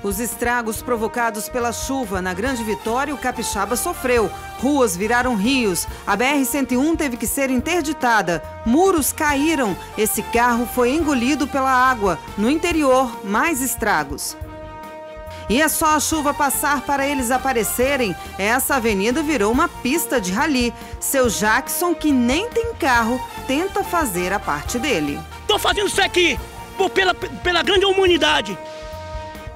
Os estragos provocados pela chuva na Grande Vitória, o Capixaba sofreu. Ruas viraram rios, a BR-101 teve que ser interditada, muros caíram, esse carro foi engolido pela água. No interior, mais estragos. E é só a chuva passar para eles aparecerem, essa avenida virou uma pista de rally. Seu Jackson, que nem tem carro, tenta fazer a parte dele. Estou fazendo isso aqui pela grande humanidade.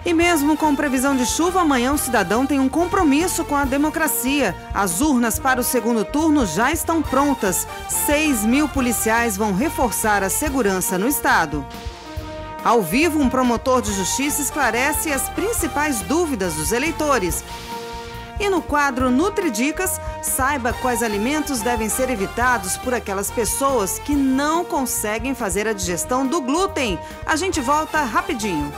E mesmo com previsão de chuva, amanhã o cidadão tem um compromisso com a democracia. As urnas para o segundo turno já estão prontas. 6.000 policiais vão reforçar a segurança no estado. Ao vivo, um promotor de justiça esclarece as principais dúvidas dos eleitores. E no quadro Nutridicas, saiba quais alimentos devem ser evitados por aquelas pessoas que não conseguem fazer a digestão do glúten. A gente volta rapidinho.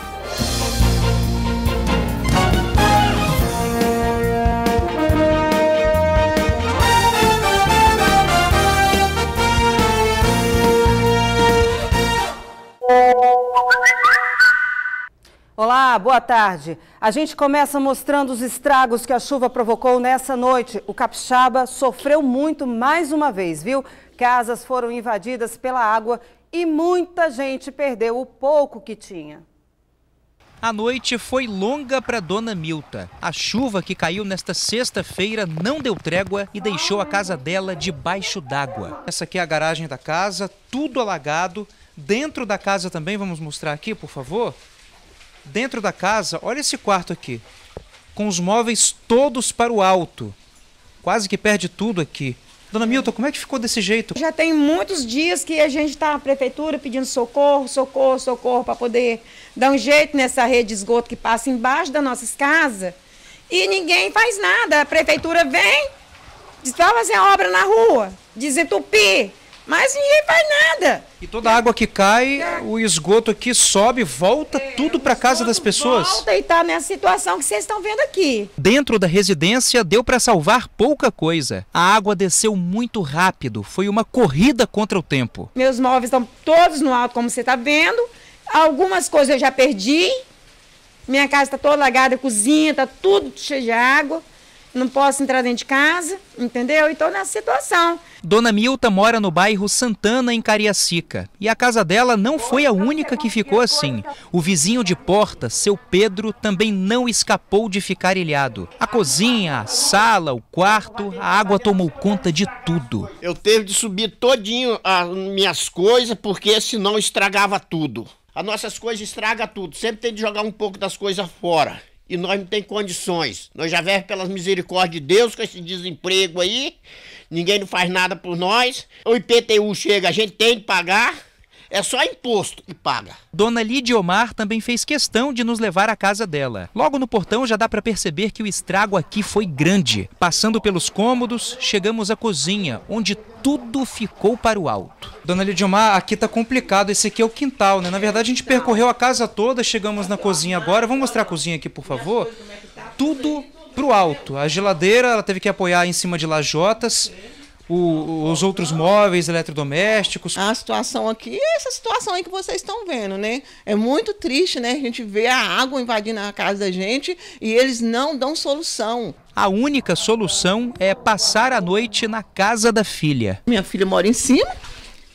Olá, boa tarde. A gente começa mostrando os estragos que a chuva provocou nessa noite. O Capixaba sofreu muito mais uma vez, viu? Casas foram invadidas pela água e muita gente perdeu o pouco que tinha. A noite foi longa para Dona Milta. A chuva que caiu nesta sexta-feira não deu trégua e deixou a casa dela debaixo d'água. Essa aqui é a garagem da casa, tudo alagado. Dentro da casa também, vamos mostrar aqui, por favor. Dentro da casa, olha esse quarto aqui, com os móveis todos para o alto. Quase que perde tudo aqui. Dona Milta, como é que ficou desse jeito? Já tem muitos dias que a gente está na prefeitura pedindo socorro, socorro, socorro, para poder dar um jeito nessa rede de esgoto que passa embaixo das nossas casas. E ninguém faz nada. A prefeitura vem, diz para fazer a obra na rua, desentupir. Mas ninguém faz nada. E toda a água que cai, o esgoto aqui sobe, volta tudo para casa das pessoas. Volta e está nessa situação que vocês estão vendo aqui. Dentro da residência deu para salvar pouca coisa. A água desceu muito rápido, foi uma corrida contra o tempo. Meus móveis estão todos no alto, como você está vendo. Algumas coisas eu já perdi. Minha casa está toda alagada, a cozinha está tudo cheio de água. Não posso entrar dentro de casa, entendeu? E estou nessa situação. Dona Milta mora no bairro Santana, em Cariacica. E a casa dela não foi a única que ficou assim. O vizinho de porta, seu Pedro, também não escapou de ficar ilhado. A cozinha, a sala, o quarto, a água tomou conta de tudo. Eu teve de subir todinho as minhas coisas, porque senão estragava tudo. As nossas coisas estragam tudo. Sempre tem de jogar um pouco das coisas fora. E nós não tem condições. Nós já vemos pelas misericórdias de Deus com esse desemprego aí. Ninguém não faz nada por nós. O IPTU chega, a gente tem de pagar. É só imposto que paga. Dona Lídia Omar também fez questão de nos levar à casa dela. Logo no portão já dá para perceber que o estrago aqui foi grande. Passando pelos cômodos, chegamos à cozinha, onde tudo ficou para o alto. Dona Lídia Omar, aqui tá complicado. Esse aqui é o quintal, né? Na verdade, a gente percorreu a casa toda, chegamos na cozinha agora. Vamos mostrar a cozinha aqui, por favor? Tudo pro alto. A geladeira, ela teve que apoiar em cima de lajotas. Os outros móveis eletrodomésticos. A situação aqui é essa situação aí que vocês estão vendo, né? É muito triste, né? A gente vê a água invadindo a casa da gente e eles não dão solução. A única solução é passar a noite na casa da filha. Minha filha mora em cima,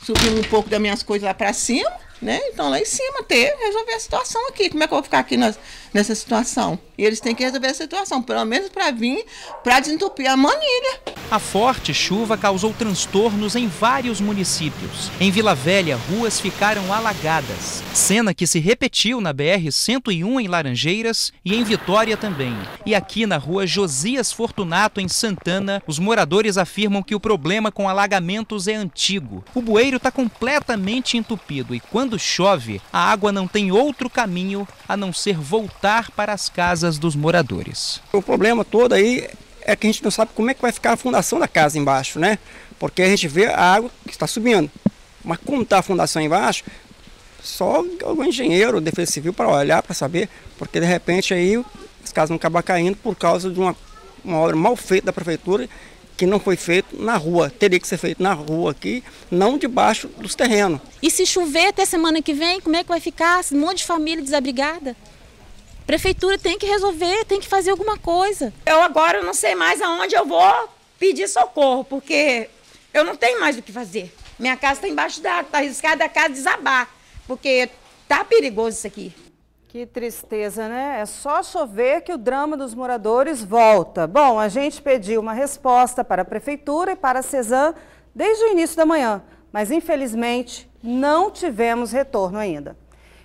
subindo um pouco das minhas coisas lá para cima, né? Então lá em cima resolver a situação aqui. Como é que eu vou ficar aqui nessa situação? E eles têm que resolver a situação, pelo menos para vir, para desentupir a manilha. A forte chuva causou transtornos em vários municípios. Em Vila Velha, ruas ficaram alagadas. Cena que se repetiu na BR-101 em Laranjeiras e em Vitória também. E aqui na rua Josias Fortunato, em Santana, os moradores afirmam que o problema com alagamentos é antigo. O bueiro está completamente entupido e quando chove, a água não tem outro caminho a não ser voltar para as casas dos moradores. O problema todo aí é que a gente não sabe como é que vai ficar a fundação da casa embaixo, né? Porque a gente vê a água que está subindo. Mas como está a fundação embaixo, só algum engenheiro, defesa civil para olhar, para saber, porque de repente aí as casas vão acabar caindo por causa de uma obra mal feita da prefeitura, que não foi feito na rua. Teria que ser feito na rua aqui, não debaixo dos terrenos. E se chover até semana que vem, como é que vai ficar? Um monte de família desabrigada. Prefeitura tem que resolver, tem que fazer alguma coisa. Eu agora não sei mais aonde eu vou pedir socorro, porque eu não tenho mais o que fazer. Minha casa está embaixo d'água, está arriscada a casa desabar, porque tá perigoso isso aqui. Que tristeza, né? É só chover que o drama dos moradores volta. Bom, a gente pediu uma resposta para a Prefeitura e para a CESAM desde o início da manhã, mas infelizmente não tivemos retorno ainda.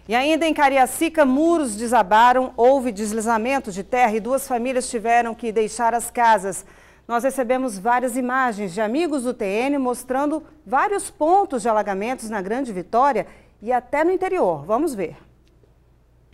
E ainda em Cariacica, muros desabaram, houve deslizamento de terra e 2 famílias tiveram que deixar as casas. Nós recebemos várias imagens de amigos do TN mostrando vários pontos de alagamentos na Grande Vitória e até no interior. Vamos ver.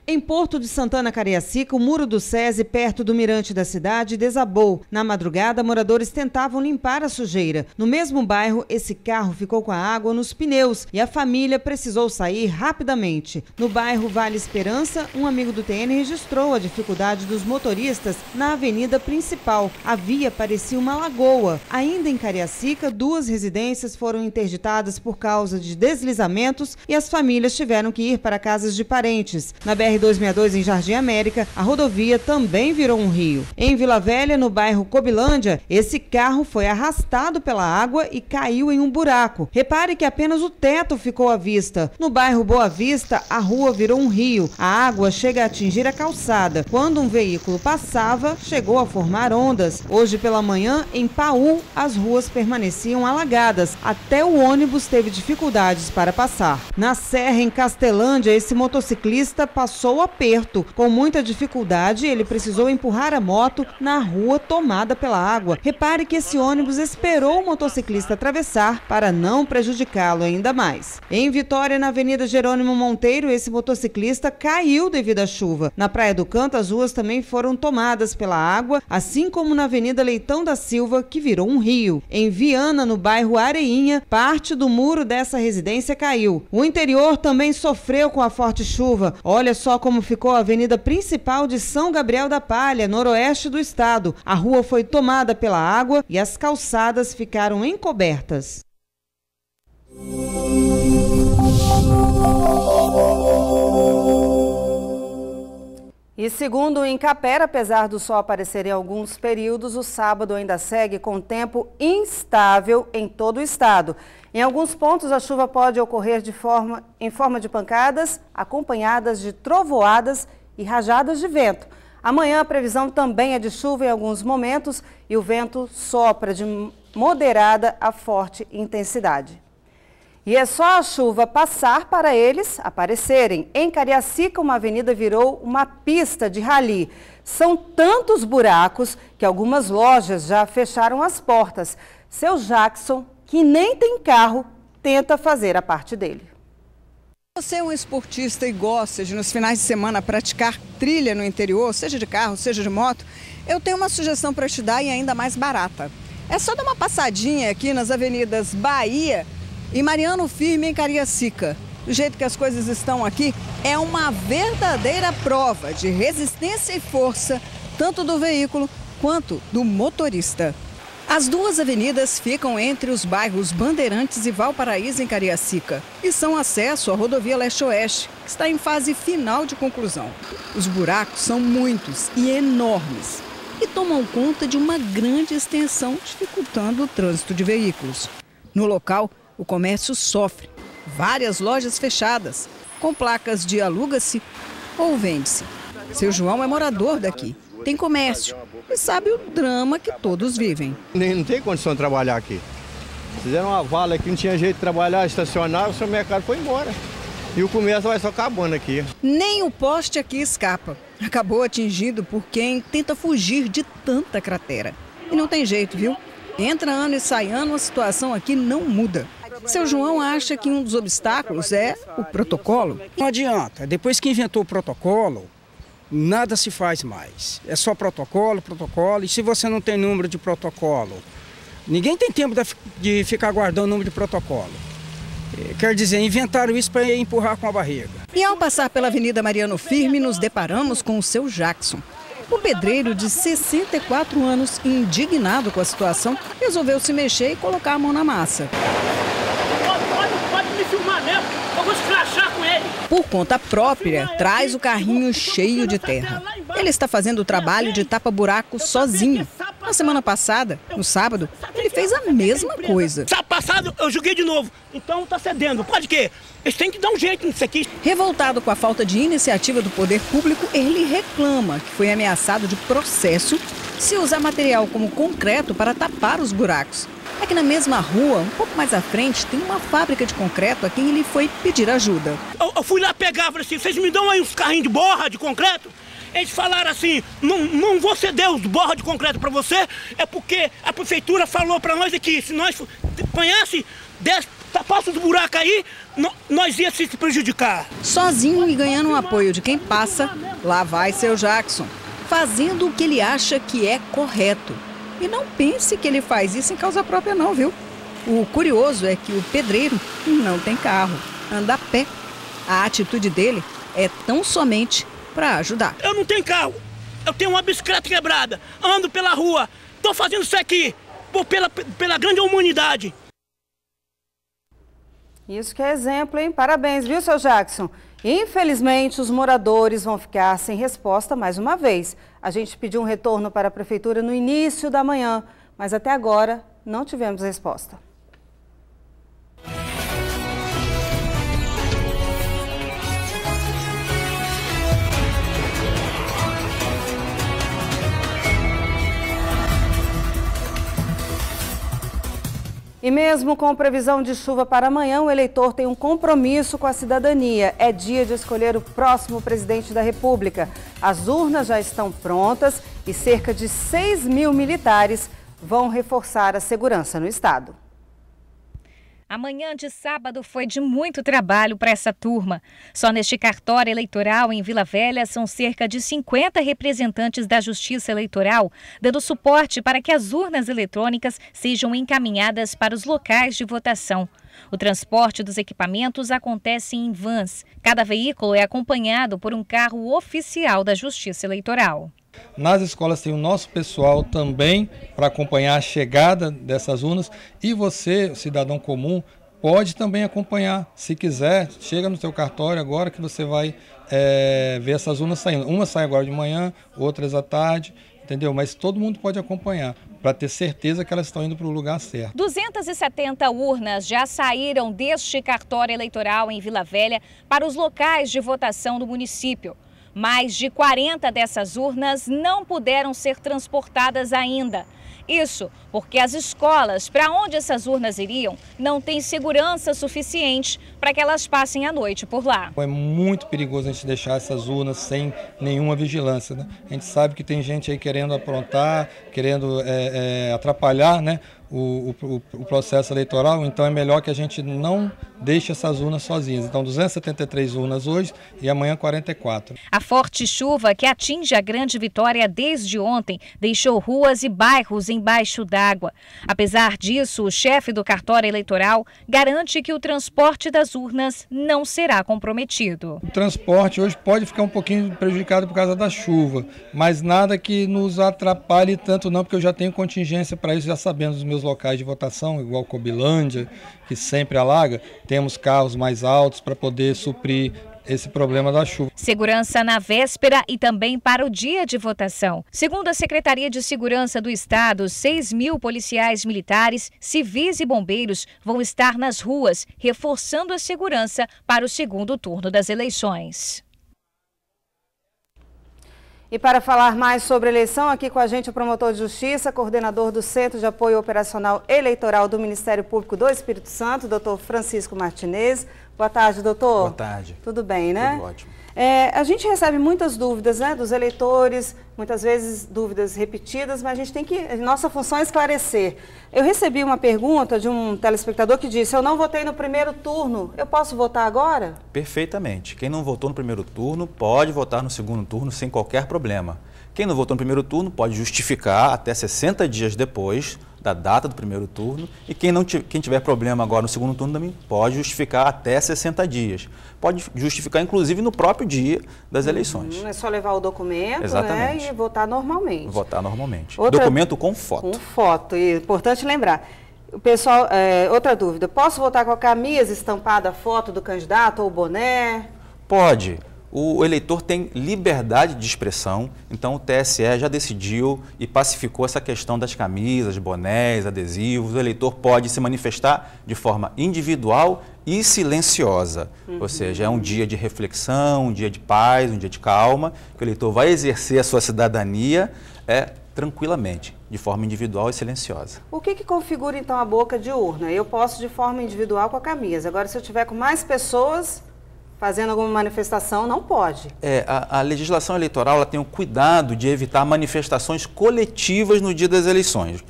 Em Porto de Santana, Cariacica, o muro do SESI, perto do mirante da cidade, desabou. Na madrugada, moradores tentavam limpar a sujeira. No mesmo bairro, esse carro ficou com a água nos pneus e a família precisou sair rapidamente. No bairro Vale Esperança, um amigo do TN registrou a dificuldade dos motoristas na avenida principal. A via parecia uma lagoa. Ainda em Cariacica, 2 residências foram interditadas por causa de deslizamentos e as famílias tiveram que ir para casas de parentes. Na BR-262, em Jardim América, a rodovia também virou um rio. Em Vila Velha, no bairro Cobilândia, esse carro foi arrastado pela água e caiu em um buraco. Repare que apenas o teto ficou à vista. No bairro Boa Vista, a rua virou um rio. A água chega a atingir a calçada. Quando um veículo passava, chegou a formar ondas. Hoje pela manhã, em Paú, as ruas permaneciam alagadas. Até o ônibus teve dificuldades para passar. Na Serra, em Castelândia, esse motociclista passou aperto. Com muita dificuldade, ele precisou empurrar a moto na rua tomada pela água. Repare que esse ônibus esperou o motociclista atravessar para não prejudicá-lo ainda mais. Em Vitória, na Avenida Jerônimo Monteiro, esse motociclista caiu devido à chuva. Na Praia do Canto, as ruas também foram tomadas pela água, assim como na Avenida Leitão da Silva, que virou um rio. Em Viana, no bairro Areinha, parte do muro dessa residência caiu. O interior também sofreu com a forte chuva. Olha só como ficou a avenida principal de São Gabriel da Palha, noroeste do estado. A rua foi tomada pela água e as calçadas ficaram encobertas. E segundo o Incapera, apesar do sol aparecer em alguns períodos, o sábado ainda segue com tempo instável em todo o estado. Em alguns pontos, a chuva pode ocorrer em forma de pancadas, acompanhadas de trovoadas e rajadas de vento. Amanhã, a previsão também é de chuva em alguns momentos e o vento sopra de moderada a forte intensidade. E é só a chuva passar para eles aparecerem. Em Cariacica, uma avenida virou uma pista de rally. São tantos buracos que algumas lojas já fecharam as portas. Seu Jackson, que nem tem carro, tenta fazer a parte dele. Você é um esportista e gosta de, nos finais de semana, praticar trilha no interior, seja de carro, seja de moto, eu tenho uma sugestão para te dar e ainda mais barata. É só dar uma passadinha aqui nas avenidas Bahia e Mariano Firme, em Cariacica. Do jeito que as coisas estão aqui, é uma verdadeira prova de resistência e força, tanto do veículo quanto do motorista. As 2 avenidas ficam entre os bairros Bandeirantes e Valparaíso, em Cariacica, e são acesso à rodovia Leste-Oeste, que está em fase final de conclusão. Os buracos são muitos e enormes e tomam conta de uma grande extensão, dificultando o trânsito de veículos. No local, o comércio sofre. Várias lojas fechadas, com placas de aluga-se ou vende-se. Seu João é morador daqui, tem comércio e sabe o drama que todos vivem. Não tem condição de trabalhar aqui. Fizeram uma vala aqui, não tinha jeito de trabalhar, estacionar, o seu mercado foi embora. E o comércio vai só acabando aqui. Nem o poste aqui escapa. Acabou atingido por quem tenta fugir de tanta cratera. E não tem jeito, viu? Entra ano e sai ano, a situação aqui não muda. Seu João acha que um dos obstáculos é o protocolo. Não adianta, depois que inventou o protocolo, nada se faz mais. É só protocolo, protocolo, e se você não tem número de protocolo, ninguém tem tempo de ficar guardando o número de protocolo. Quer dizer, inventaram isso para empurrar com a barriga. E ao passar pela Avenida Mariano Firme, nos deparamos com o seu Jackson. O pedreiro de 64 anos, indignado com a situação, resolveu se mexer e colocar a mão na massa. Pode me filmar mesmo, eu vou escrachar com ele. por conta própria, traz o carrinho cheio de terra. Ele está fazendo o trabalho de tapa-buraco sozinho. Na semana passada, no sábado, ele fez a mesma coisa. Sábado passado eu joguei de novo, então tá cedendo. Pode quê? Eles têm que dar um jeito nisso aqui. Revoltado com a falta de iniciativa do poder público, ele reclama que foi ameaçado de processo se usar material como concreto para tapar os buracos. É que na mesma rua, um pouco mais à frente, tem uma fábrica de concreto a quem ele foi pedir ajuda. Eu fui lá pegar, falei assim, vocês me dão aí uns carrinhos de borra de concreto? Eles falaram assim, não vou ceder os borra de concreto para você, é porque a prefeitura falou para nós aqui, se nós apanhasse, tapasse os buracos aí, nós ia se prejudicar. Sozinho e ganhando o apoio de quem passa, lá vai seu Jackson, fazendo o que ele acha que é correto. E não pense que ele faz isso em causa própria não, viu? O curioso é que o pedreiro não tem carro, anda a pé. A atitude dele é tão somente para ajudar. Eu não tenho carro, eu tenho uma bicicleta quebrada, ando pela rua, tô fazendo isso aqui pela grande humanidade. Isso que é exemplo, hein? Parabéns, viu, seu Jackson? Infelizmente, os moradores vão ficar sem resposta mais uma vez. A gente pediu um retorno para a prefeitura no início da manhã, mas até agora não tivemos resposta. E mesmo com previsão de chuva para amanhã, o eleitor tem um compromisso com a cidadania. É dia de escolher o próximo presidente da República. As urnas já estão prontas e cerca de 6.000 militares vão reforçar a segurança no estado. A manhã de sábado foi de muito trabalho para essa turma. Só neste cartório eleitoral em Vila Velha são cerca de 50 representantes da Justiça Eleitoral, dando suporte para que as urnas eletrônicas sejam encaminhadas para os locais de votação. O transporte dos equipamentos acontece em vans. Cada veículo é acompanhado por um carro oficial da Justiça Eleitoral. Nas escolas tem o nosso pessoal também para acompanhar a chegada dessas urnas e você, cidadão comum, pode também acompanhar. Se quiser, chega no seu cartório agora que você vai ver essas urnas saindo. Uma sai agora de manhã, outras à tarde, entendeu? Mas todo mundo pode acompanhar para ter certeza que elas estão indo para o lugar certo. 270 urnas já saíram deste cartório eleitoral em Vila Velha para os locais de votação do município. Mais de 40 dessas urnas não puderam ser transportadas ainda. Isso porque as escolas para onde essas urnas iriam não têm segurança suficiente para que elas passem a noite por lá. É muito perigoso a gente deixar essas urnas sem nenhuma vigilância, né? A gente sabe que tem gente aí querendo aprontar, querendo atrapalhar, né, o processo eleitoral, então é melhor que a gente não deixe essas urnas sozinhas. Então 273 urnas hoje e amanhã 44. A forte chuva que atinge a Grande Vitória desde ontem deixou ruas e bairros embaixo d'água. Apesar disso, o chefe do cartório eleitoral garante que o transporte das urnas não será comprometido. O transporte hoje pode ficar um pouquinho prejudicado por causa da chuva, mas nada que nos atrapalhe tanto não, porque eu já tenho contingência para isso, já sabendo os meus locais de votação, igual Cobilândia, que sempre alaga, temos carros mais altos para poder suprir esse problema da chuva. Segurança na véspera e também para o dia de votação. Segundo a Secretaria de Segurança do Estado, 6.000 policiais militares, civis e bombeiros vão estar nas ruas, reforçando a segurança para o segundo turno das eleições. E para falar mais sobre a eleição, aqui com a gente o promotor de justiça, coordenador do Centro de Apoio Operacional Eleitoral do Ministério Público do Espírito Santo, doutor Francisco Martinez. Boa tarde, doutor. Boa tarde. Tudo bem, né? Tudo ótimo. A gente recebe muitas dúvidas, né, dos eleitores, muitas vezes dúvidas repetidas, mas a gente tem que, nossa função é esclarecer. Eu recebi uma pergunta de um telespectador que disse: eu não votei no primeiro turno, eu posso votar agora? Perfeitamente. Quem não votou no primeiro turno pode votar no segundo turno sem qualquer problema. Quem não votou no primeiro turno pode justificar até 60 dias depois da data do primeiro turno, e quem tiver problema agora no segundo turno também pode justificar até 60 dias. Pode justificar, inclusive, no próprio dia das eleições. É só levar o documento, exatamente, né, e votar normalmente. Votar normalmente. Documento com foto. Com foto, e importante lembrar. O pessoal, outra dúvida, posso votar com a camisa estampada a foto do candidato ou boné? Pode. O eleitor tem liberdade de expressão, então o TSE já decidiu e pacificou essa questão das camisas, bonés, adesivos. O eleitor pode se manifestar de forma individual e silenciosa, ou seja, é um dia de reflexão, um dia de paz, um dia de calma, que o eleitor vai exercer a sua cidadania tranquilamente, de forma individual e silenciosa. O que configura então a boca de urna? Eu posso de forma individual com a camisa, agora se eu tiver com mais pessoas fazendo alguma manifestação, não pode. A legislação eleitoral ela tem o cuidado de evitar manifestações coletivas no dia das eleições.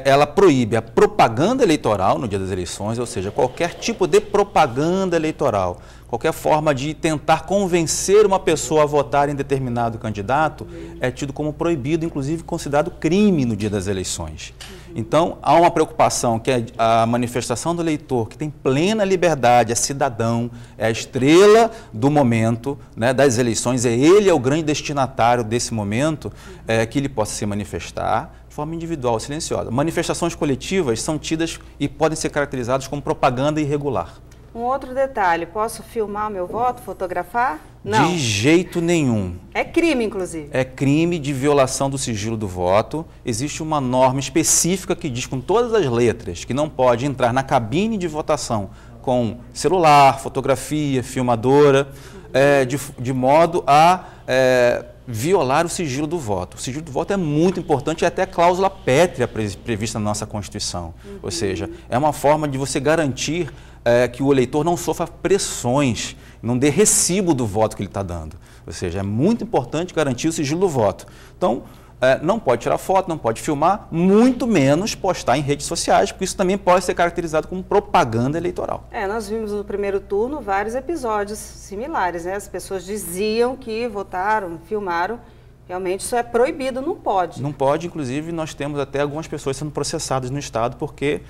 Ela proíbe a propaganda eleitoral no dia das eleições, ou seja, qualquer tipo de propaganda eleitoral, qualquer forma de tentar convencer uma pessoa a votar em determinado candidato é tido como proibido, inclusive considerado crime no dia das eleições. Então, há uma preocupação que a manifestação do eleitor, que tem plena liberdade, é cidadão, é a estrela do momento, né, das eleições, ele é o grande destinatário desse momento, que ele possa se manifestar de forma individual, silenciosa. Manifestações coletivas são tidas e podem ser caracterizadas como propaganda irregular. Um outro detalhe, posso filmar meu voto, fotografar? Não. De jeito nenhum. É crime, inclusive. É crime de violação do sigilo do voto. Existe uma norma específica que diz com todas as letras que não pode entrar na cabine de votação com celular, fotografia, filmadora, de modo a violar o sigilo do voto. O sigilo do voto é muito importante e até a cláusula pétrea prevista na nossa Constituição. Ou seja, é uma forma de você garantir que o eleitor não sofra pressões, não dê recibo do voto que ele está dando. Ou seja, é muito importante garantir o sigilo do voto. Então, não pode tirar foto, não pode filmar, muito menos postar em redes sociais, porque isso também pode ser caracterizado como propaganda eleitoral. Nós vimos no primeiro turno vários episódios similares, né? As pessoas diziam que votaram, filmaram. Realmente isso é proibido, não pode. Não pode, inclusive nós temos até algumas pessoas sendo processadas no Estado porque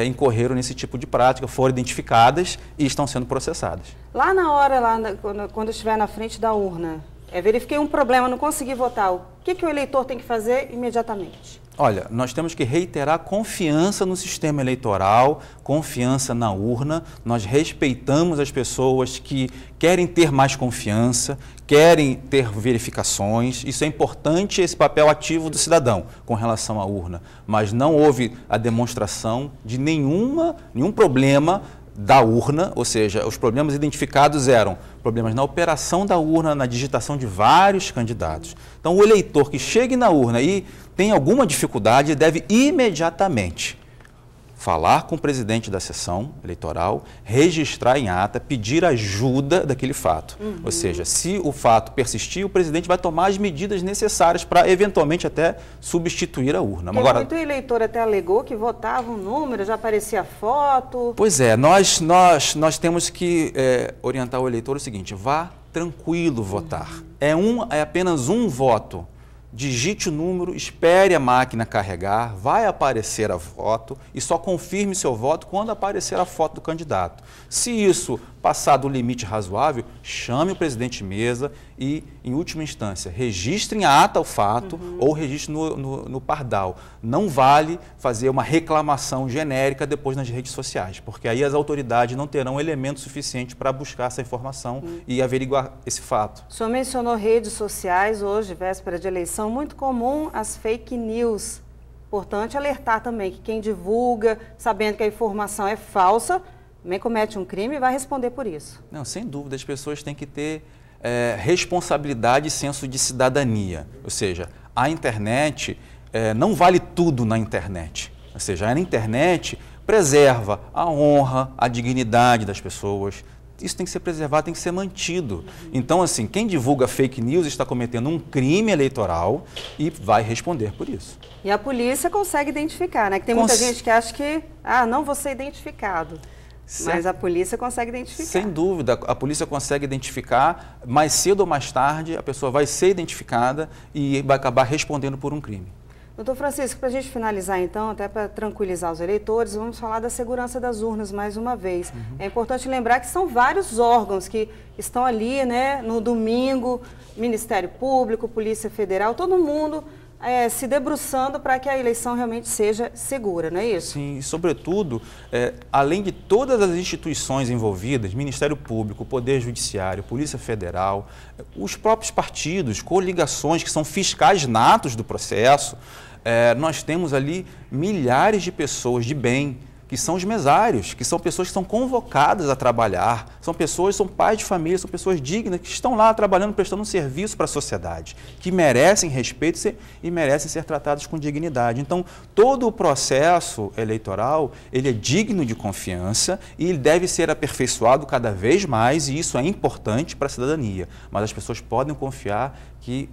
incorreram nesse tipo de prática, foram identificadas e estão sendo processadas. Lá na hora, quando eu estiver na frente da urna, verifiquei um problema, não consegui votar, o que o eleitor tem que fazer imediatamente? Olha, nós temos que reiterar confiança no sistema eleitoral, confiança na urna. Nós respeitamos as pessoas que querem ter mais confiança, querem ter verificações. Isso é importante, esse papel ativo do cidadão com relação à urna. Mas não houve a demonstração de nenhum problema da urna, ou seja, os problemas identificados eram problemas na operação da urna, na digitação de vários candidatos. Então, o eleitor que chegue na urna e tem alguma dificuldade deve imediatamente falar com o presidente da sessão eleitoral, registrar em ata, pedir ajuda daquele fato. Ou seja, se o fato persistir, o presidente vai tomar as medidas necessárias para, eventualmente, até substituir a urna. Agora, muito eleitor até alegou que votava um número, já aparecia foto. Pois é, nós temos que orientar o eleitor o seguinte: vá tranquilo votar. É apenas um voto. Digite o número, espere a máquina carregar, vai aparecer a foto e só confirme seu voto quando aparecer a foto do candidato. Se isso passar do limite razoável, chame o presidente de mesa e, em última instância, registre em ata o fato ou registre no pardal. Não vale fazer uma reclamação genérica depois nas redes sociais, porque aí as autoridades não terão elemento suficiente para buscar essa informação e averiguar esse fato. O senhor mencionou redes sociais hoje, véspera de eleição, muito comum as fake news. Importante alertar também que quem divulga, sabendo que a informação é falsa, também comete um crime e vai responder por isso. Não, sem dúvida, as pessoas têm que ter responsabilidade e senso de cidadania. Ou seja, a internet, não vale tudo na internet. Ou seja, a internet preserva a honra, a dignidade das pessoas. Isso tem que ser preservado, tem que ser mantido. Então, assim, quem divulga fake news está cometendo um crime eleitoral e vai responder por isso. E a polícia consegue identificar, né? Que tem muita gente que acha que, não vou ser identificado. Mas a polícia consegue identificar. Sem dúvida, a polícia consegue identificar, mais cedo ou mais tarde, a pessoa vai ser identificada e vai acabar respondendo por um crime. Doutor Francisco, para a gente finalizar então, até para tranquilizar os eleitores, vamos falar da segurança das urnas mais uma vez. É importante lembrar que são vários órgãos que estão ali, né, no domingo, Ministério Público, Polícia Federal, todo mundo se debruçando para que a eleição realmente seja segura, não é isso? Sim, e sobretudo, além de todas as instituições envolvidas, Ministério Público, Poder Judiciário, Polícia Federal, os próprios partidos, coligações que são fiscais natos do processo, nós temos ali milhares de pessoas de bem, que são os mesários, que são pessoas que são convocadas a trabalhar, são pais de família, são pessoas dignas, que estão lá trabalhando, prestando um serviço para a sociedade, que merecem respeito e merecem ser tratados com dignidade. Então, todo o processo eleitoral, ele é digno de confiança e ele deve ser aperfeiçoado cada vez mais, e isso é importante para a cidadania. Mas as pessoas podem confiar que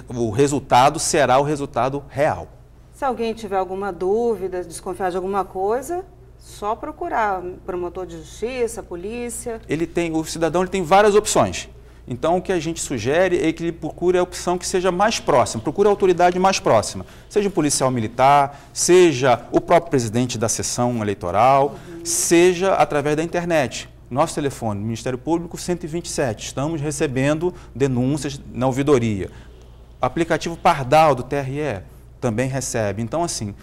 o resultado será o resultado real. Se alguém tiver alguma dúvida, desconfiar de alguma coisa, só procurar promotor de justiça, polícia. O cidadão tem várias opções. Então, o que a gente sugere é que ele procure a opção que seja mais próxima, procure a autoridade mais próxima, seja um policial militar, seja o próprio presidente da sessão eleitoral, seja através da internet. Nosso telefone, Ministério Público 127, estamos recebendo denúncias na ouvidoria. Aplicativo Pardal do TRE também recebe. Então, assim,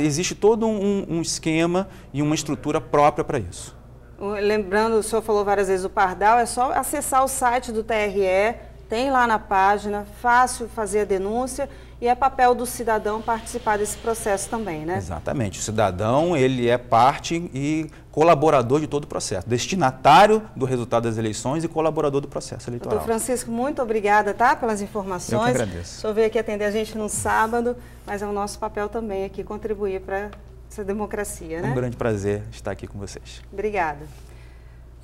existe todo um esquema e uma estrutura própria para isso. Lembrando, o senhor falou várias vezes o Pardal, é só acessar o site do TRE, tem lá na página, fácil fazer a denúncia e é papel do cidadão participar desse processo também, né? Exatamente. O cidadão, ele é parte e colaborador de todo o processo, destinatário do resultado das eleições e colaborador do processo eleitoral. Doutor Francisco, muito obrigada, tá, pelas informações. Eu que agradeço. O senhor veio aqui atender a gente no sábado, mas é o nosso papel também aqui contribuir para essa democracia, né? Um grande prazer estar aqui com vocês. Obrigada.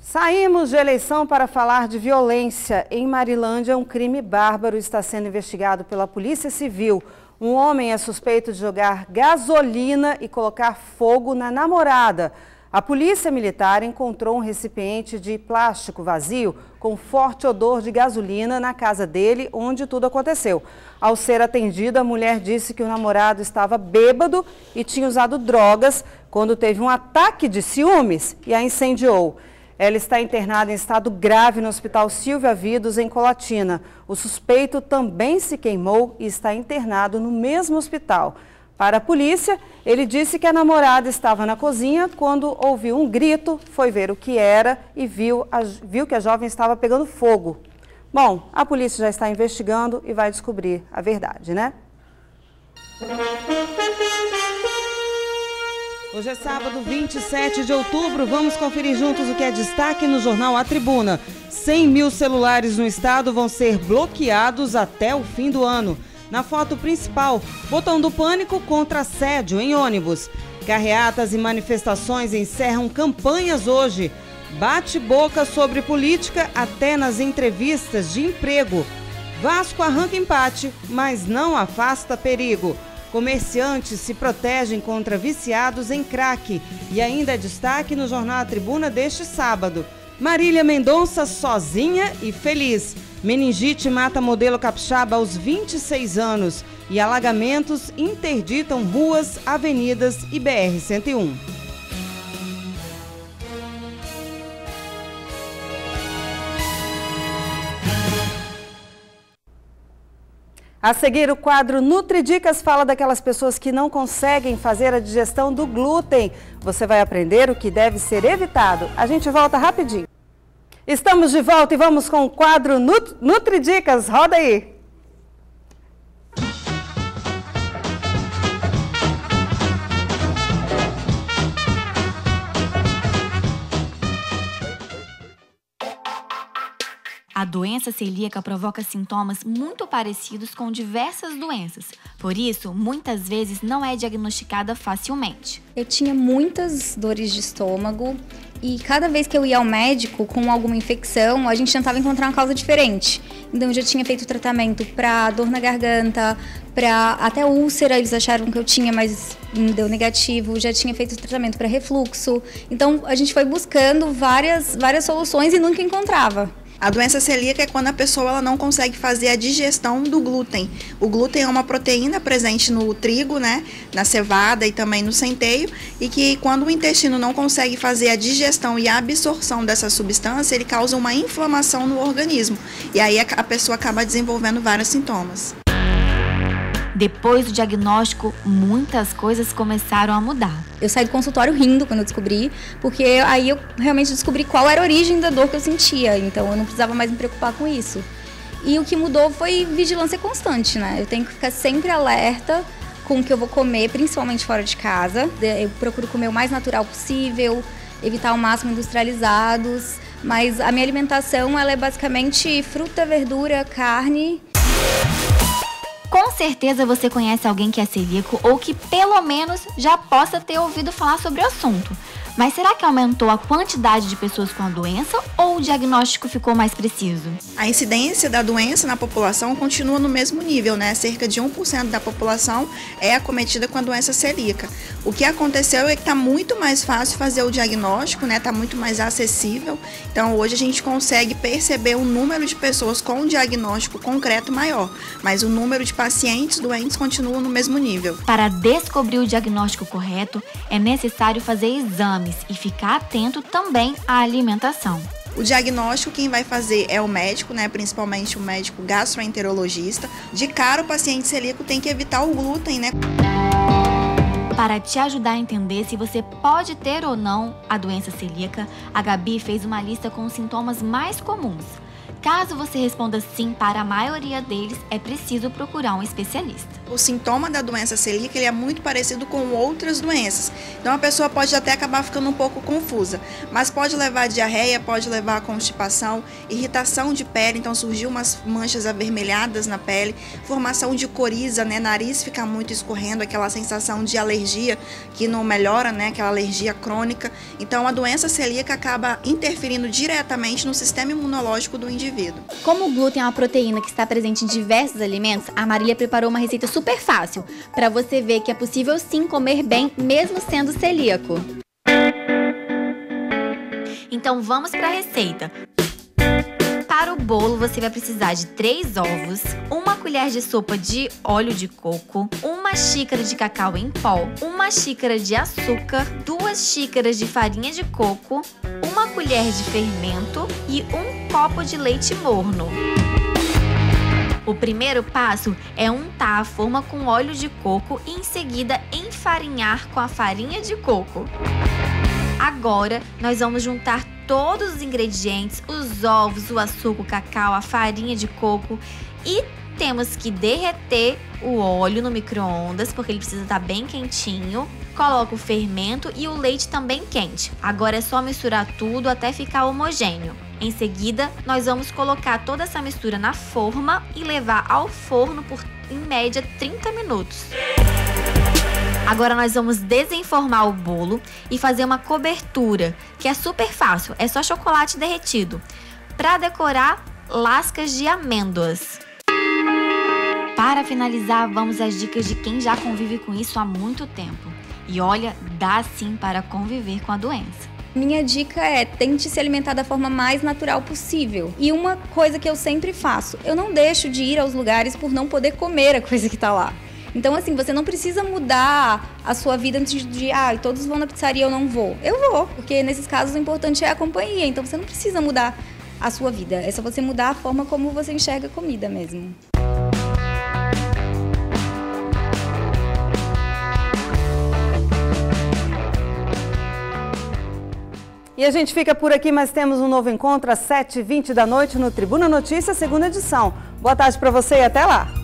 Saímos de eleição para falar de violência. Em Marilândia, um crime bárbaro está sendo investigado pela Polícia Civil. Um homem é suspeito de jogar gasolina e colocar fogo na namorada. A Polícia Militar encontrou um recipiente de plástico vazio com forte odor de gasolina na casa dele, onde tudo aconteceu. Ao ser atendida, a mulher disse que o namorado estava bêbado e tinha usado drogas quando teve um ataque de ciúmes e a incendiou. Ela está internada em estado grave no Hospital Silvia Vidos, em Colatina. O suspeito também se queimou e está internado no mesmo hospital. Para a polícia, ele disse que a namorada estava na cozinha quando ouviu um grito, foi ver o que era e viu que a jovem estava pegando fogo. Bom, a polícia já está investigando e vai descobrir a verdade, né? Hoje é sábado, 27 de outubro. Vamos conferir juntos o que é destaque no jornal A Tribuna. 100 mil celulares no estado vão ser bloqueados até o fim do ano. Na foto principal, botão do pânico contra assédio em ônibus. Carreatas e manifestações encerram campanhas hoje. Bate-boca sobre política até nas entrevistas de emprego. Vasco arranca empate, mas não afasta perigo. Comerciantes se protegem contra viciados em crack. E ainda é destaque no Jornal A Tribuna deste sábado. Marília Mendonça sozinha e feliz. Meningite mata modelo capixaba aos 26 anos. E alagamentos interditam ruas, avenidas e BR-101. A seguir, o quadro Nutridicas fala daquelas pessoas que não conseguem fazer a digestão do glúten. Você vai aprender o que deve ser evitado. A gente volta rapidinho. Estamos de volta e vamos com o quadro Nutridicas. Roda aí. A doença celíaca provoca sintomas muito parecidos com diversas doenças. Por isso, muitas vezes não é diagnosticada facilmente. Eu tinha muitas dores de estômago e cada vez que eu ia ao médico com alguma infecção, a gente tentava encontrar uma causa diferente. Então eu já tinha feito tratamento para dor na garganta, para até úlcera, eles acharam que eu tinha, mas deu negativo. Já tinha feito tratamento para refluxo. Então a gente foi buscando várias soluções e nunca encontrava. A doença celíaca é quando a pessoa ela não consegue fazer a digestão do glúten. O glúten é uma proteína presente no trigo, né, na cevada e também no centeio, e que quando o intestino não consegue fazer a digestão e a absorção dessa substância, ele causa uma inflamação no organismo. E aí a pessoa acaba desenvolvendo vários sintomas. Depois do diagnóstico, muitas coisas começaram a mudar. Eu saí do consultório rindo quando eu descobri, porque aí eu realmente descobri qual era a origem da dor que eu sentia, então eu não precisava mais me preocupar com isso. E o que mudou foi vigilância constante, né? Eu tenho que ficar sempre alerta com o que eu vou comer, principalmente fora de casa. Eu procuro comer o mais natural possível, evitar ao máximo industrializados, mas a minha alimentação ela é basicamente fruta, verdura, carne. Com certeza você conhece alguém que é celíaco ou que pelo menos já possa ter ouvido falar sobre o assunto. Mas será que aumentou a quantidade de pessoas com a doença ou o diagnóstico ficou mais preciso? A incidência da doença na população continua no mesmo nível, né? Cerca de 1% da população é acometida com a doença celíaca. O que aconteceu é que está muito mais fácil fazer o diagnóstico, né? Está muito mais acessível. Então hoje a gente consegue perceber o número de pessoas com um diagnóstico concreto maior, mas o número de pacientes doentes continua no mesmo nível. Para descobrir o diagnóstico correto, é necessário fazer exames e ficar atento também à alimentação. O diagnóstico quem vai fazer é o médico, né? Principalmente o médico gastroenterologista. De cara, o paciente celíaco tem que evitar o glúten, né? Para te ajudar a entender se você pode ter ou não a doença celíaca, a Gabi fez uma lista com os sintomas mais comuns. Caso você responda sim para a maioria deles, é preciso procurar um especialista. O sintoma da doença celíaca ele é muito parecido com outras doenças. Então a pessoa pode até acabar ficando um pouco confusa, mas pode levar a diarreia, pode levar a constipação, irritação de pele, então surgir umas manchas avermelhadas na pele, formação de coriza, né, nariz fica muito escorrendo, aquela sensação de alergia que não melhora, né, aquela alergia crônica. Então a doença celíaca acaba interferindo diretamente no sistema imunológico do indivíduo. Como o glúten é uma proteína que está presente em diversos alimentos, a Marília preparou uma receita super fácil para você ver que é possível sim comer bem mesmo sendo celíaco. Então vamos para a receita. Para o bolo você vai precisar de 3 ovos, 1 colher de sopa de óleo de coco, 1 xícara de cacau em pó, 1 xícara de açúcar, 2 xícaras de farinha de coco, 1 colher de fermento e 1 copo de leite morno. O primeiro passo é untar a forma com óleo de coco e em seguida enfarinhar com a farinha de coco. Agora nós vamos juntar todos os ingredientes, os ovos, o açúcar, o cacau, a farinha de coco e temos que derreter o óleo no micro-ondas, porque ele precisa estar bem quentinho. Coloca o fermento e o leite também quente. Agora é só misturar tudo até ficar homogêneo. Em seguida, nós vamos colocar toda essa mistura na forma e levar ao forno por, em média, 30 minutos. Agora nós vamos desenformar o bolo e fazer uma cobertura, que é super fácil, é só chocolate derretido. Para decorar, lascas de amêndoas. Para finalizar, vamos às dicas de quem já convive com isso há muito tempo. E olha, dá sim para conviver com a doença. Minha dica é, tente se alimentar da forma mais natural possível. E uma coisa que eu sempre faço, eu não deixo de ir aos lugares por não poder comer a coisa que tá lá. Então, assim, você não precisa mudar a sua vida no sentido de, todos vão na pizzaria, eu não vou. Eu vou, porque nesses casos o importante é a companhia. Então, você não precisa mudar a sua vida. É só você mudar a forma como você enxerga a comida mesmo. E a gente fica por aqui, mas temos um novo encontro às 7h20 da noite no Tribuna Notícias, segunda edição. Boa tarde para você e até lá!